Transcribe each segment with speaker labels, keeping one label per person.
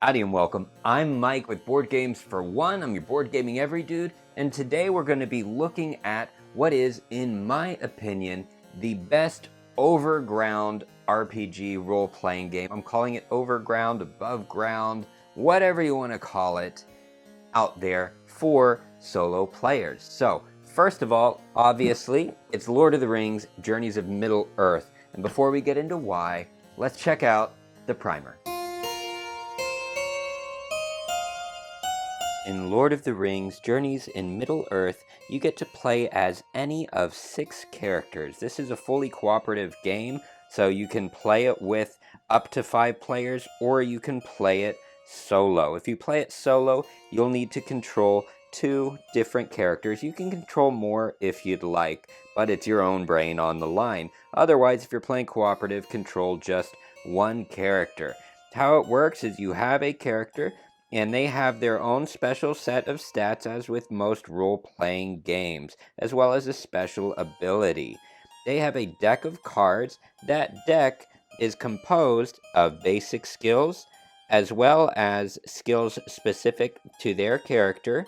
Speaker 1: Howdy and welcome. I'm Mike with Board Games for One. I'm your board gaming every dude, and today we're going to be looking at what is, in my opinion, the best overground RPG role-playing game. I'm calling it overground, above ground, whatever you want to call it, out there for solo players. So, first of all, obviously, it's Lord of the Rings, Journeys of Middle-earth. And before we get into why, let's check out the primer. In Lord of the Rings, Journeys in Middle-earth, you get to play as any of 6 characters. This is a fully cooperative game, so you can play it with up to 5 players, or you can play it solo. If you play it solo, you'll need to control 2 different characters. You can control more if you'd like, but it's your own brain on the line. Otherwise, if you're playing cooperative, control just 1 character. How it works is you have a character, and they have their own special set of stats, as with most role-playing games, as well as a special ability. They have a deck of cards. That deck is composed of basic skills, as well as skills specific to their character,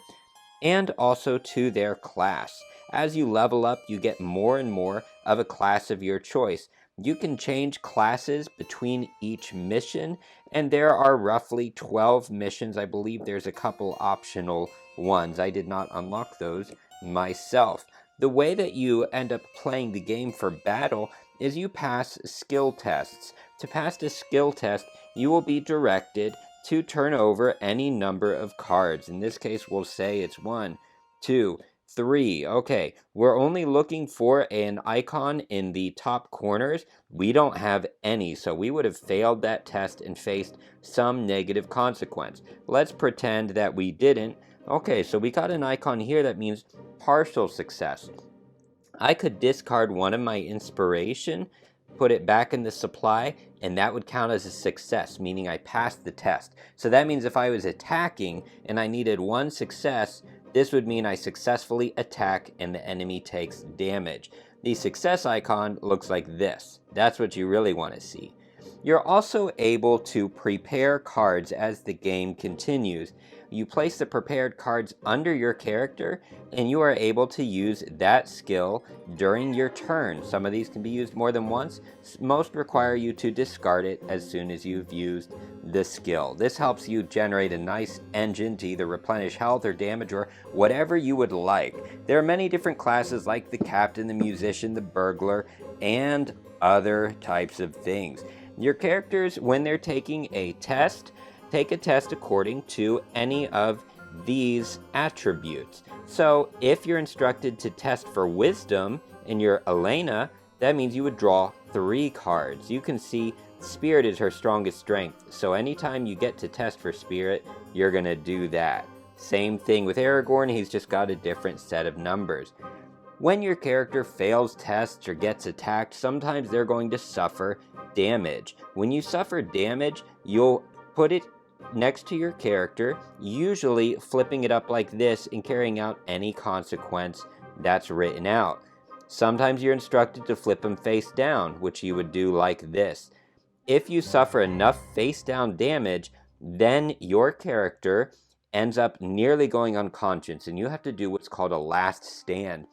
Speaker 1: and also to their class. As you level up, you get more and more of a class of your choice. You can change classes between each mission, and there are roughly 12 missions. I believe there's a couple optional ones. I did not unlock those myself. The way that you end up playing the game for battle is you pass skill tests. To pass a skill test, you will be directed to turn over any number of cards. In this case, we'll say it's 1, 2, 3. Okay, we're only looking for an icon in the top corners. We don't have any, so we would have failed that test and faced some negative consequence. Let's pretend that we didn't. Okay, so we got an icon here that means partial success. I could discard one of my inspiration, put it back in the supply, and that would count as a success, meaning I passed the test. So that means if I was attacking and I needed 1 success, this would mean I successfully attack and the enemy takes damage. The success icon looks like this. That's what you really want to see. You're also able to prepare cards as the game continues. You place the prepared cards under your character, and you are able to use that skill during your turn. Some of these can be used more than once. Most require you to discard it as soon as you've used the skill. This helps you generate a nice engine to either replenish health or damage or whatever you would like. There are many different classes like the captain, the musician, the burglar, and other types of things. Your characters, when they're taking a test, take a test according to any of these attributes. So if you're instructed to test for wisdom and you're Elena, that means you would draw 3 cards. You can see spirit is her strongest strength, so anytime you get to test for spirit, you're going to do that. Same thing with Aragorn, he's just got a different set of numbers. When your character fails tests or gets attacked, sometimes they're going to suffer damage. When you suffer damage, you'll put it next to your character, usually flipping it up like this and carrying out any consequence that's written out. Sometimes you're instructed to flip them face down, which you would do like this. If you suffer enough face down damage, then your character ends up nearly going unconscious, and you have to do what's called a last stand.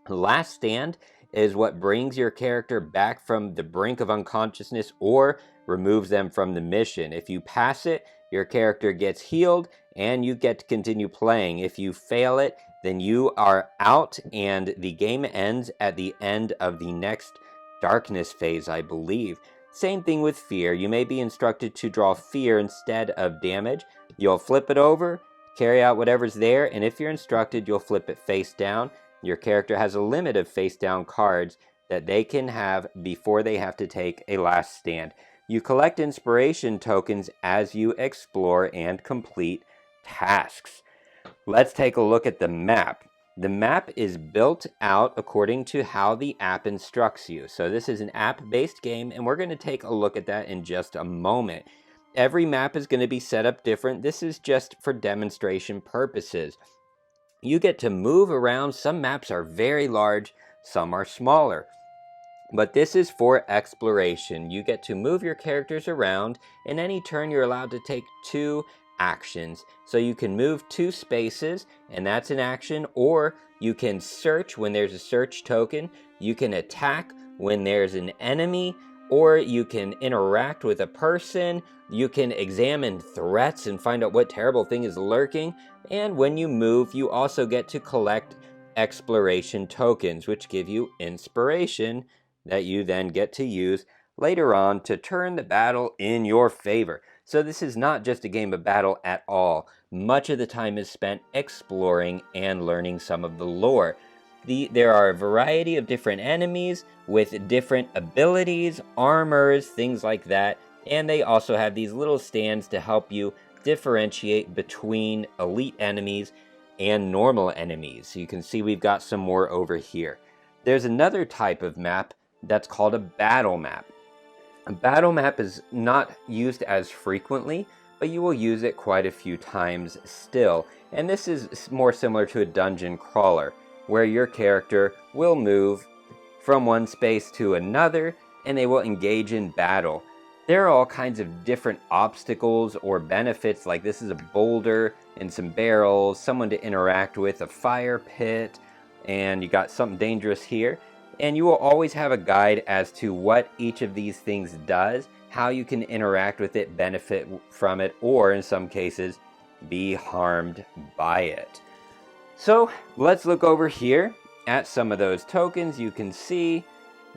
Speaker 1: Last stand is what brings your character back from the brink of unconsciousness or removes them from the mission. If you pass it, your character gets healed and you get to continue playing. If you fail it, then you are out and the game ends at the end of the next darkness phase, I believe. Same thing with fear. You may be instructed to draw fear instead of damage. You'll flip it over, carry out whatever's there, and if you're instructed, you'll flip it face down. Your character has a limit of face-down cards that they can have before they have to take a last stand. You collect inspiration tokens as you explore and complete tasks. Let's take a look at the map. The map is built out according to how the app instructs you. So this is an app-based game, and we're going to take a look at that in just a moment. Every map is going to be set up different. This is just for demonstration purposes. You get to move around. Some maps are very large, some are smaller. But this is for exploration. You get to move your characters around. In any turn, you're allowed to take 2 actions. So you can move 2 spaces, and that's an action, or you can search when there's a search token. You can attack when there's an enemy, or you can interact with a person. You can examine threats and find out what terrible thing is lurking. And when you move, you also get to collect exploration tokens, which give you inspiration that you then get to use later on to turn the battle in your favor. So this is not just a game of battle at all. Much of the time is spent exploring and learning some of the lore. There are a variety of different enemies with different abilities, armors, things like that, and they also have these little stands to help you differentiate between elite enemies and normal enemies. So you can see we've got some more over here. There's another type of map that's called a battle map. A battle map is not used as frequently, but you will use it quite a few times still. And this is more similar to a dungeon crawler, where your character will move from one space to another, and they will engage in battle. There are all kinds of different obstacles or benefits, like this is a boulder and some barrels, someone to interact with, a fire pit, and you got something dangerous here. And you will always have a guide as to what each of these things does, how you can interact with it, benefit from it, or in some cases, be harmed by it. So let's look over here at some of those tokens. You can see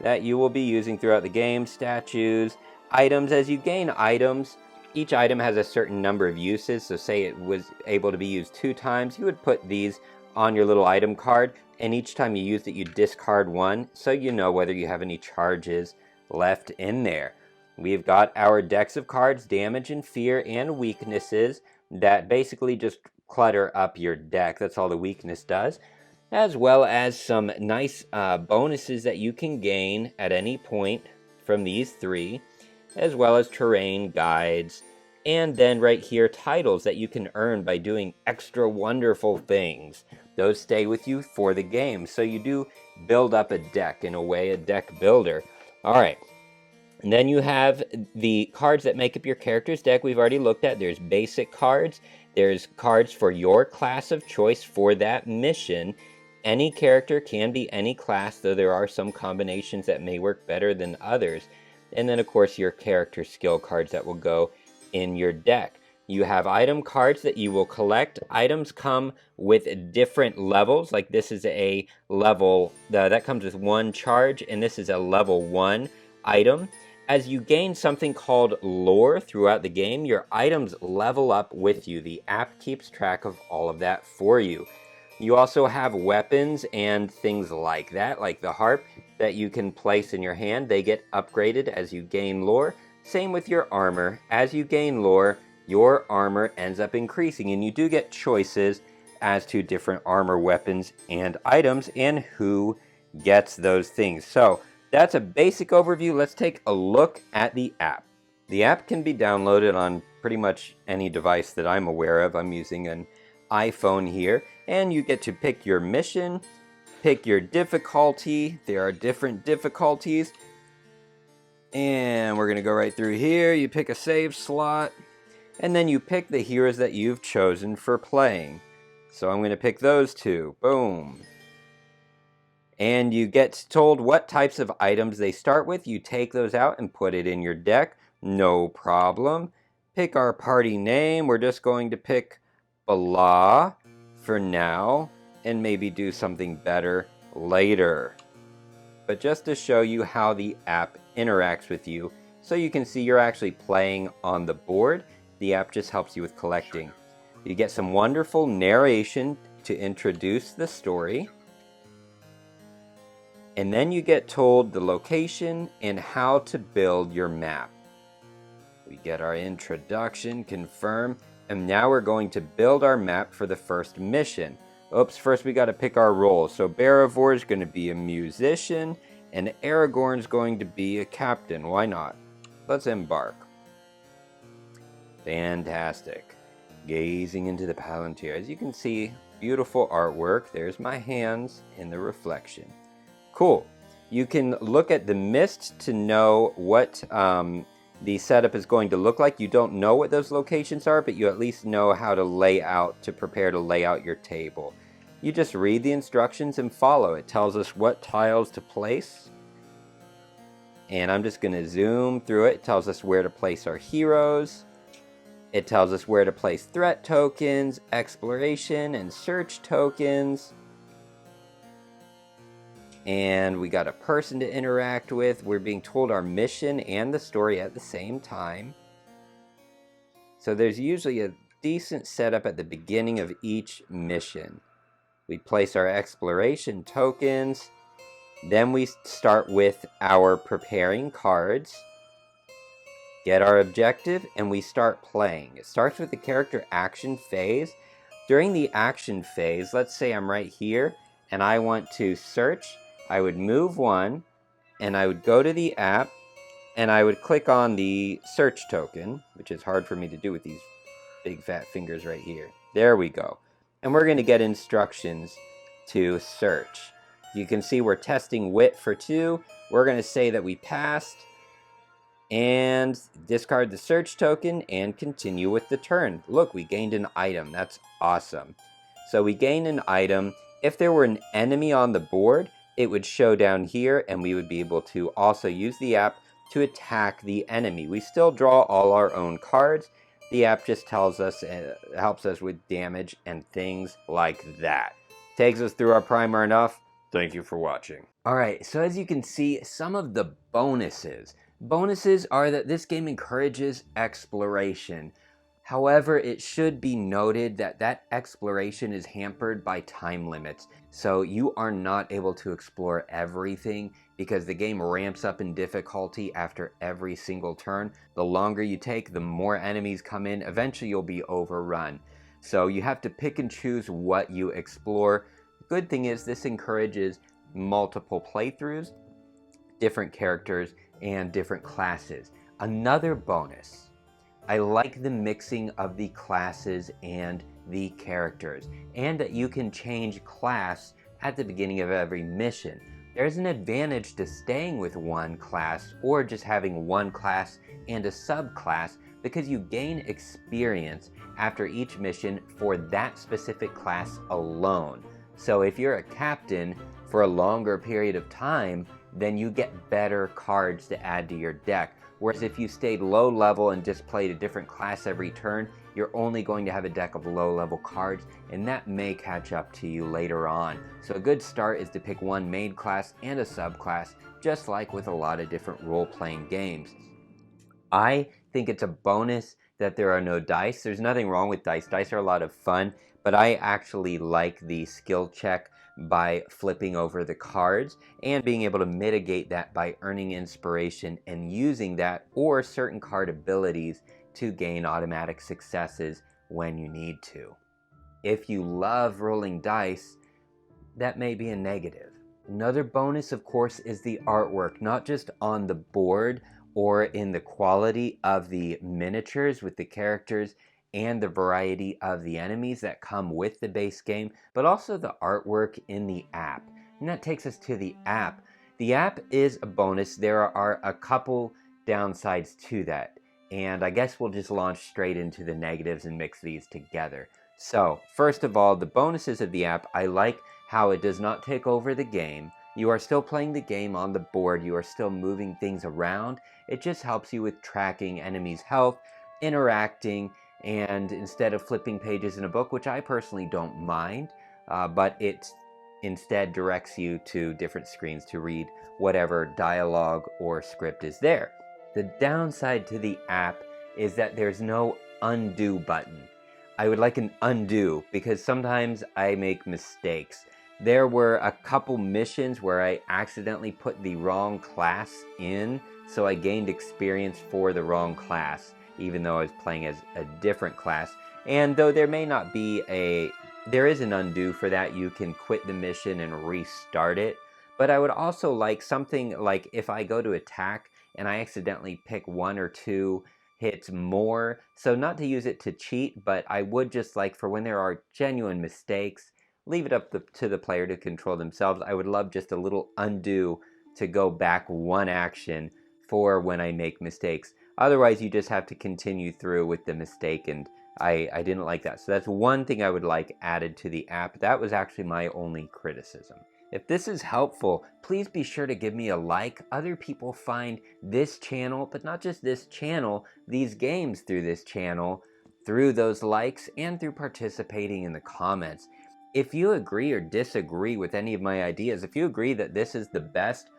Speaker 1: that you will be using throughout the game. Statues, items. As you gain items, each item has a certain number of uses. So say it was able to be used 2 times, you would put these on your little item card, and each time you used it, you discard 1, so you know whether you have any charges left in there. We've got our decks of cards, damage and fear, and weaknesses that basically just clutter up your deck. That's all the weakness does, as well as some nice bonuses that you can gain at any point from these 3, as well as terrain guides, and then right here, titles that you can earn by doing extra wonderful things. Those stay with you for the game, so you do build up a deck, in a way, a deck builder. All right, and then you have the cards that make up your character's deck we've already looked at. There's basic cards, there's cards for your class of choice for that mission. Any character can be any class, though there are some combinations that may work better than others. And then, of course, your character skill cards that will go in your deck. You have item cards that you will collect. Items come with different levels, like this is a level, that comes with 1 charge, and this is a level 1 item. As you gain something called lore throughout the game, your items level up with you. The app keeps track of all of that for you. You also have weapons and things like that, like the harp that you can place in your hand. They get upgraded as you gain lore. Same with your armor. As you gain lore, your armor ends up increasing, and you do get choices as to different armor, weapons, and items, and who gets those things. So that's a basic overview. Let's take a look at the app. The app can be downloaded on pretty much any device that I'm aware of. I'm using an iPhone here, and you get to pick your mission, pick your difficulty. There are different difficulties. And we're going to go right through here. You pick a save slot, and then you pick the heroes that you've chosen for playing. So I'm going to pick those 2. Boom. And you get told what types of items they start with. You take those out and put it in your deck. No problem. Pick our party name. We're just going to pick Blah for now, and maybe do something better later. But just to show you how the app interacts with you, so you can see you're actually playing on the board. The app just helps you with collecting. You get some wonderful narration to introduce the story, and then you get told the location and how to build your map. We get our introduction, confirm, and now we're going to build our map for the first mission. Oops, first we got to pick our role. So Barivor is going to be a musician, and Aragorn's going to be a captain. Why not? Let's embark. Fantastic. Gazing into the Palantir. As you can see, beautiful artwork. There's my hands in the reflection. Cool. You can look at the mist to know what the setup is going to look like. You don't know what those locations are, but you at least know how to prepare to lay out your table. You just read the instructions and follow. It tells us what tiles to place. And I'm just going to zoom through it. It tells us where to place our heroes. It tells us where to place threat tokens, exploration, and search tokens. And we got a person to interact with. We're being told our mission and the story at the same time. So there's usually a decent setup at the beginning of each mission. We place our exploration tokens. Then we start with our preparing cards. Get our objective, and we start playing. It starts with the character action phase. During the action phase, let's say I'm right here, and I want to search. I would move one, and I would go to the app, and I would click on the search token, which is hard for me to do with these big fat fingers right here. There we go. And we're going to get instructions to search. You can see we're testing wit for 2. We're going to say that we passed, and discard the search token and continue with the turn. Look, we gained an item. That's awesome. So we gained an item. If there were an enemy on the board, it would show down here, and we would be able to also use the app to attack the enemy. We still draw all our own cards. The app just tells us, helps us with damage and things like that. Takes us through our primer enough. Thank you for watching. Alright, so as you can see, some of the bonuses. Bonuses are that this game encourages exploration. However, it should be noted that that exploration is hampered by time limits. So you are not able to explore everything because the game ramps up in difficulty after every single turn. The longer you take, the more enemies come in. Eventually you'll be overrun. So you have to pick and choose what you explore. The good thing is this encourages multiple playthroughs, different characters, and different classes. Another bonus, I like the mixing of the classes and the characters, and that you can change class at the beginning of every mission. There's an advantage to staying with one class or just having one class and a subclass because you gain experience after each mission for that specific class alone. So if you're a captain for a longer period of time, then you get better cards to add to your deck. Whereas if you stayed low level and just played a different class every turn, you're only going to have a deck of low level cards, and that may catch up to you later on. So a good start is to pick one main class and a subclass, just like with a lot of different role-playing games. I think it's a bonus that there are no dice. There's nothing wrong with dice. Dice are a lot of fun, but I actually like the skill check by flipping over the cards and being able to mitigate that by earning inspiration and using that or certain card abilities to gain automatic successes when you need to. If you love rolling dice, that may be a negative. Another bonus, of course, is the artwork, not just on the board or in the quality of the miniatures with the characters and the variety of the enemies that come with the base game, but also the artwork in the app. And that takes us to the app. The app is a bonus. There are a couple downsides to that. And I guess we'll just launch straight into the negatives and mix these together. So, first of all, the bonuses of the app, I like how it does not take over the game. You are still playing the game on the board. You are still moving things around. It just helps you with tracking enemies' health, interacting, and instead of flipping pages in a book, which I personally don't mind, but it instead directs you to different screens to read whatever dialogue or script is there. The downside to the app is that there's no undo button. I would like an undo because sometimes I make mistakes. There were a couple missions where I accidentally put the wrong class in, so I gained experience for the wrong class, even though I was playing as a different class. And though there may not be there is an undo for that. You can quit the mission and restart it. But I would also like something like if I go to attack and I accidentally pick 1 or 2 hits more. So not to use it to cheat, but I would just like for when there are genuine mistakes, leave it up to the player to control themselves. I would love just a little undo to go back one action for when I make mistakes. Otherwise, you just have to continue through with the mistake, and I didn't like that. So that's one thing I would like added to the app. That was actually my only criticism. If this is helpful, please be sure to give me a like. Other people find this channel, but not just this channel, these games through this channel, through those likes and through participating in the comments. If you agree or disagree with any of my ideas, if you agree that this is the best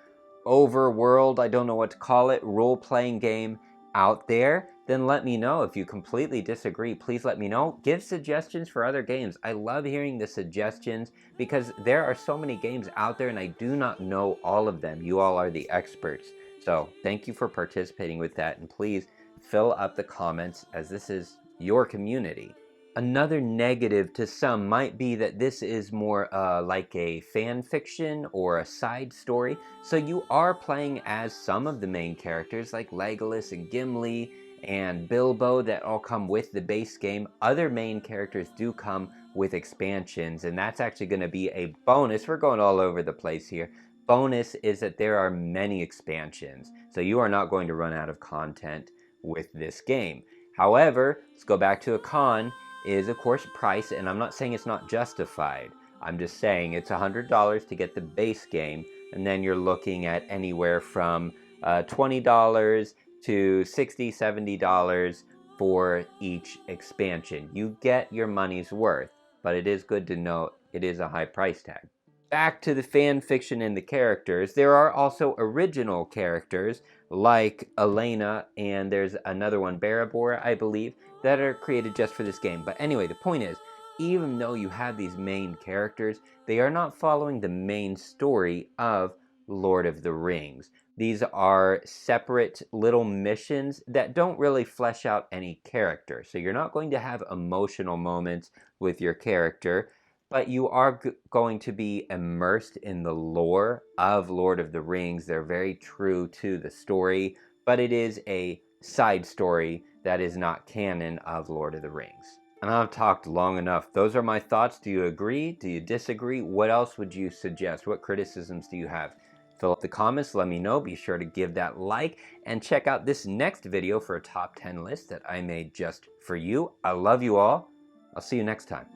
Speaker 1: overworld, I don't know what to call it, role-playing game out there, then let me know. If you completely disagree, please let me know. Give suggestions for other games. I love hearing the suggestions because there are so many games out there and I do not know all of them. You all are the experts. So thank you for participating with that, and please fill up the comments as this is your community. Another negative to some might be that this is more like a fan fiction or a side story. So you are playing as some of the main characters like Legolas and Gimli and Bilbo that all come with the base game. Other main characters do come with expansions, and that's actually going to be a bonus. We're going all over the place here. Bonus is that there are many expansions, so you are not going to run out of content with this game. However, let's go back to a con. Is of course price, and I'm not saying it's not justified. I'm just saying it's $100 to get the base game, and then you're looking at anywhere from $20 to $60, $70 for each expansion. You get your money's worth, but it is good to note it is a high price tag. Back to the fan fiction and the characters, there are also original characters like Elena, and there's another one, Barabor, I believe, that are created just for this game. But anyway, the point is, even though you have these main characters, they are not following the main story of Lord of the Rings. These are separate little missions that don't really flesh out any character. So you're not going to have emotional moments with your character, but you are going to be immersed in the lore of Lord of the Rings. They're very true to the story, but it is a side story that is not canon of Lord of the Rings. And I've talked long enough. Those are my thoughts. Do you agree? Do you disagree? What else would you suggest? What criticisms do you have? Fill up the comments, let me know. Be sure to give that like and check out this next video for a top 10 list that I made just for you. I love you all. I'll see you next time.